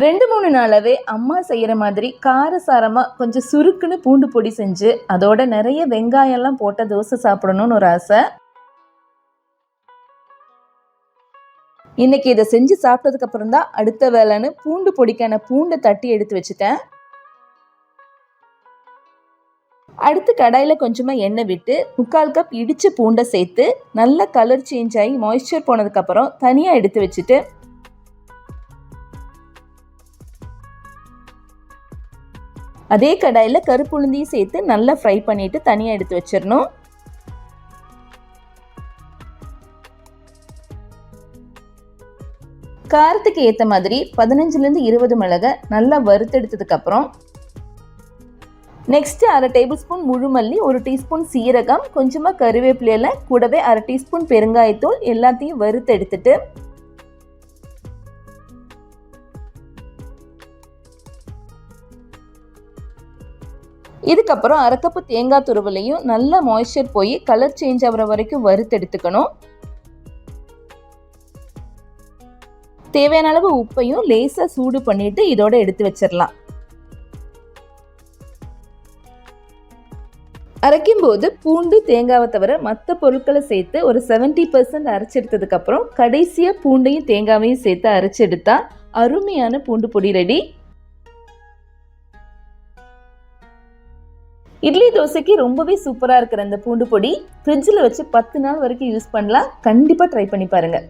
2-3 நாளாவே அம்மா செய்கிற மாதிரி காரசாரமாக கொஞ்சம் சுருக்குன்னு பூண்டு பொடி செஞ்சு அதோட நிறைய வெங்காயம்லாம் போட்ட தோசை சாப்பிடணும்னு ஒரு ஆசை. இன்னைக்கு இதை செஞ்சு சாப்பிட்டதுக்கு அப்புறம் தான் அடுத்த வேலைன்னு பூண்டு பொடிக்கான பூண்டை தட்டி எடுத்து வச்சுட்டேன். அடுத்து கடாயில் கொஞ்சமாக எண்ணெய் விட்டு 3/4 கப் இடித்த பூண்டை சேர்த்து நல்லா கலர் சேஞ்ச் ஆகி மாய்ஸ்சர் போனதுக்கப்புறம் தனியாக எடுத்து வச்சுட்டு அதே கடாயில் கருப்பு உளுந்தையும் சேர்த்து நல்லா ஃப்ரை பண்ணிட்டு தனியாக எடுத்து வச்சிடணும். காரத்துக்கு ஏற்ற மாதிரி 15லேருந்து 20 மிளகை நல்லா வறுத்தெடுத்ததுக்கு அப்புறம் நெக்ஸ்ட் 1/2 டேபிள் ஸ்பூன் முழு மல்லி, 1 டீஸ்பூன் சீரகம், கொஞ்சமாக கருவேப்பிலையில கூடவே 1/2 டீஸ்பூன் பெருங்காயத்தூள் எல்லாத்தையும் வறுத்து எடுத்துட்டு இதுக்கப்புறம் 1/2 கப்பு தேங்காய் துருவலையும் நல்லா மாய்ஸ்சர் போய் கலர் சேஞ்ச் ஆகிற வரைக்கும் வறுத்து எடுத்துக்கணும். தேவையான அளவு உப்பையும் லேசாக சூடு பண்ணிட்டு இதோட எடுத்து வச்சிடலாம். அரைக்கும் போது பூண்டு தேங்காவை தவிர மற்ற பொருட்களை சேர்த்து ஒரு 70% அரைச்செடுத்ததுக்கு அப்புறம் கடைசியாக பூண்டையும் தேங்காவையும் சேர்த்து அரைச்செடுத்தா அருமையான பூண்டு பொடி ரெடி. இட்லி தோசைக்கு ரொம்பவே சூப்பராக இருக்கிற இந்த பூண்டு பொடி ஃப்ரிட்ஜில் வச்சு 10 நாள் வரைக்கும் யூஸ் பண்ணலாம். கண்டிப்பாக ட்ரை பண்ணி பாருங்கள்.